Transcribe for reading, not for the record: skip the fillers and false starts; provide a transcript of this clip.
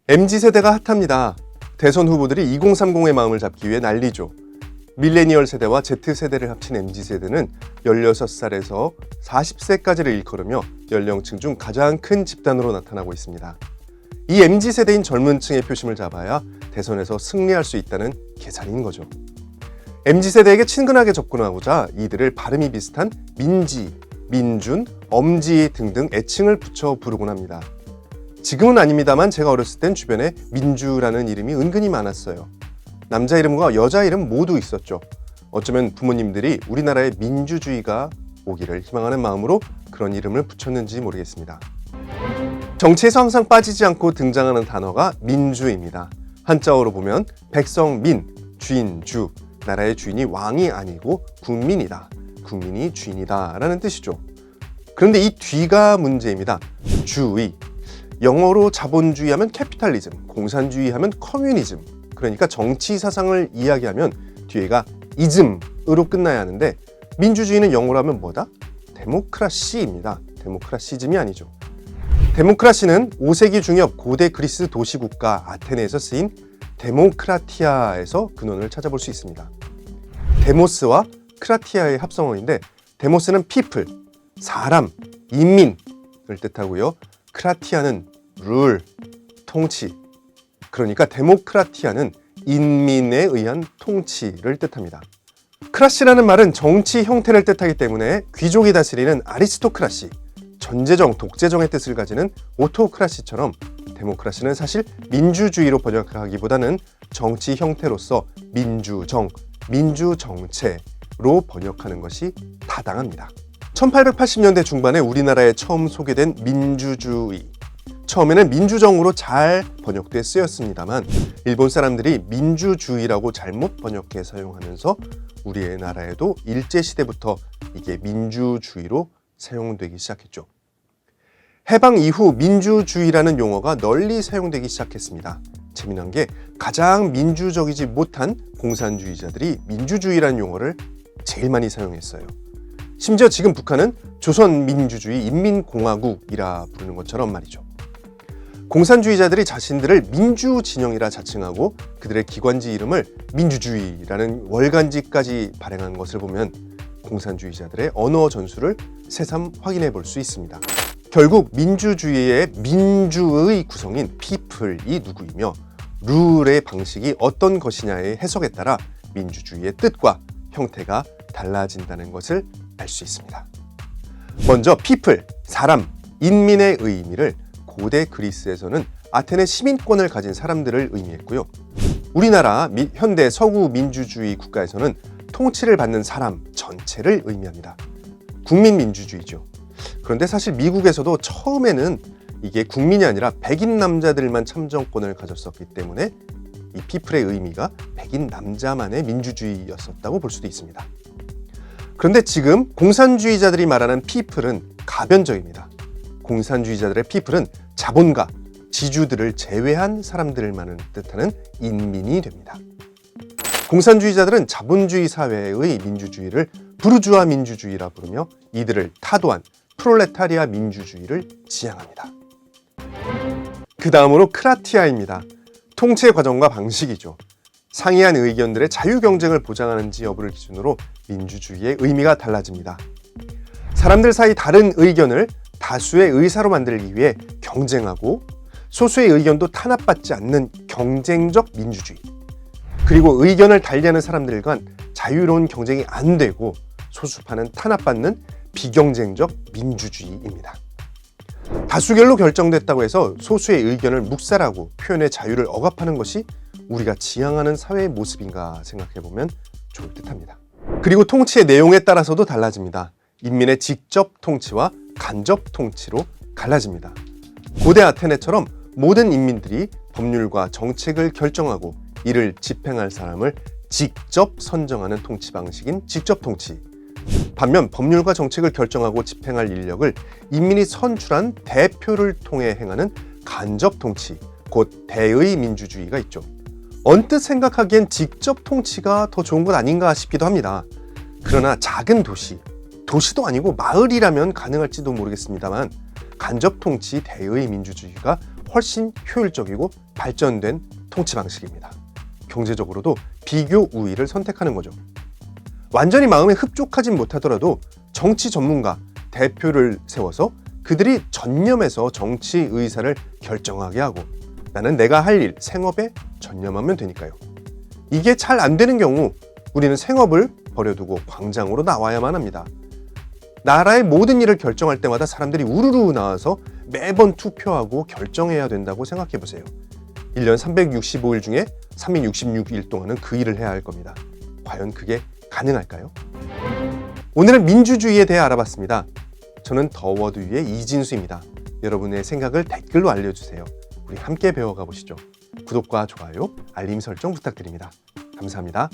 MZ세대가 핫합니다. 대선 후보들이 2030의 마음을 잡기 위해 난리죠. 밀레니얼 세대와 Z세대를 합친 MZ세대는 16살에서 40세까지를 일컬으며 연령층 중 가장 큰 집단으로 나타나고 있습니다. 이 MZ세대인 젊은 층의 표심을 잡아야 대선에서 승리할 수 있다는 계산인 거죠. MZ세대에게 친근하게 접근하고자 이들을 발음이 비슷한 민지, 민준, 엄지 등등 애칭을 붙여 부르곤 합니다. 지금은 아닙니다만 제가 어렸을 땐 주변에 민주라는 이름이 은근히 많았어요. 남자 이름과 여자 이름 모두 있었죠. 어쩌면 부모님들이 우리나라의 민주주의가 오기를 희망하는 마음으로 그런 이름을 붙였는지 모르겠습니다. 정치에서 항상 빠지지 않고 등장하는 단어가 민주입니다. 한자어로 보면 백성민, 주인주, 나라의 주인이 왕이 아니고 국민이다. 국민이 주인이다 라는 뜻이죠. 그런데 이 뒤가 문제입니다. 주의. 영어로 자본주의 하면 캐피탈리즘, 공산주의 하면 커뮤니즘. 그러니까 정치 사상을 이야기하면 뒤에가 이즘으로 끝나야 하는데 민주주의는 영어로 하면 뭐다? 데모크라시입니다. 데모크라시즘이 아니죠. 데모크라시는 5세기 중엽 고대 그리스 도시국가 아테네에서 쓰인 데모크라티아에서 근원을 찾아볼 수 있습니다. 데모스와 크라티아의 합성어인데 데모스는 people, 사람, 인민을 뜻하고요. 크라티아는 룰, 통치. 그러니까 데모크라티아는 인민에 의한 통치를 뜻합니다. 크라시라는 말은 정치 형태를 뜻하기 때문에 귀족이 다스리는 아리스토크라시, 전제정, 독재정의 뜻을 가지는 오토크라시처럼 데모크라시는 사실 민주주의로 번역하기보다는 정치 형태로서 민주정, 민주정체로 번역하는 것이 타당합니다. 1880년대 중반에 우리나라에 처음 소개된 민주주의. 처음에는 민주정으로 잘 번역돼 쓰였습니다만 일본 사람들이 민주주의라고 잘못 번역해 사용하면서 우리의 나라에도 일제시대부터 이게 민주주의로 사용되기 시작했죠. 해방 이후 민주주의라는 용어가 널리 사용되기 시작했습니다. 재미난 게 가장 민주적이지 못한 공산주의자들이 민주주의라는 용어를 제일 많이 사용했어요. 심지어 지금 북한은 조선민주주의 인민공화국이라 부르는 것처럼 말이죠. 공산주의자들이 자신들을 민주진영이라 자칭하고 그들의 기관지 이름을 민주주의라는 월간지까지 발행한 것을 보면 공산주의자들의 언어 전술을 새삼 확인해 볼 수 있습니다. 결국 민주주의의 민주의 구성인 people이 누구이며 룰의 방식이 어떤 것이냐의 해석에 따라 민주주의의 뜻과 형태가 달라진다는 것을 알 수 있습니다. 먼저 people, 사람, 인민의 의미를 고대 그리스에서는 아테네 시민권을 가진 사람들을 의미했고요. 우리나라 현대 서구 민주주의 국가에서는 통치를 받는 사람 전체를 의미합니다. 국민민주주의죠. 그런데 사실 미국에서도 처음에는 이게 국민이 아니라 백인 남자들만 참정권을 가졌었기 때문에 이 people의 의미가 백인 남자만의 민주주의였었다고 볼 수도 있습니다. 그런데 지금 공산주의자들이 말하는 people은 가변적입니다. 공산주의자들의 people은 자본가, 지주들을 제외한 사람들만을 뜻하는 인민이 됩니다. 공산주의자들은 자본주의 사회의 민주주의를 부르주아 민주주의라 부르며 이들을 타도한 프롤레타리아 민주주의를 지향합니다. 그 다음으로 크라티아입니다. 통치의 과정과 방식이죠. 상이한 의견들의 자유경쟁을 보장하는지 여부를 기준으로 민주주의의 의미가 달라집니다. 사람들 사이 다른 의견을 다수의 의사로 만들기 위해 경쟁하고 소수의 의견도 탄압받지 않는 경쟁적 민주주의. 그리고 의견을 달리하는 사람들 간 자유로운 경쟁이 안 되고 소수파는 탄압받는 비경쟁적 민주주의입니다. 다수결로 결정됐다고 해서 소수의 의견을 묵살하고 표현의 자유를 억압하는 것이 우리가 지향하는 사회의 모습인가 생각해보면 좋을 듯합니다. 그리고 통치의 내용에 따라서도 달라집니다. 인민의 직접 통치와 간접 통치로 갈라집니다. 고대 아테네처럼 모든 인민들이 법률과 정책을 결정하고 이를 집행할 사람을 직접 선정하는 통치 방식인 직접 통치. 반면 법률과 정책을 결정하고 집행할 인력을 인민이 선출한 대표를 통해 행하는 간접 통치, 곧 대의 민주주의가 있죠. 언뜻 생각하기엔 직접 통치가 더 좋은 것 아닌가 싶기도 합니다. 그러나 작은 도시도 아니고 마을이라면 가능할지도 모르겠습니다만 간접 통치 대의 민주주의가 훨씬 효율적이고 발전된 통치 방식입니다. 경제적으로도 비교 우위를 선택하는 거죠. 완전히 마음에 흡족하진 못하더라도 정치 전문가, 대표를 세워서 그들이 전념해서 정치 의사를 결정하게 하고 나는 내가 할 일, 생업에 전념하면 되니까요. 이게 잘 안 되는 경우 우리는 생업을 버려두고 광장으로 나와야만 합니다. 나라의 모든 일을 결정할 때마다 사람들이 우르르 나와서 매번 투표하고 결정해야 된다고 생각해 보세요. 1년 365일 중에 366일 동안은 그 일을 해야 할 겁니다. 과연 그게 가능할까요? 오늘은 민주주의에 대해 알아봤습니다. 저는 더 워드위의 이진수입니다. 여러분의 생각을 댓글로 알려주세요. 우리 함께 배워가 보시죠. 구독과 좋아요, 알림 설정 부탁드립니다. 감사합니다.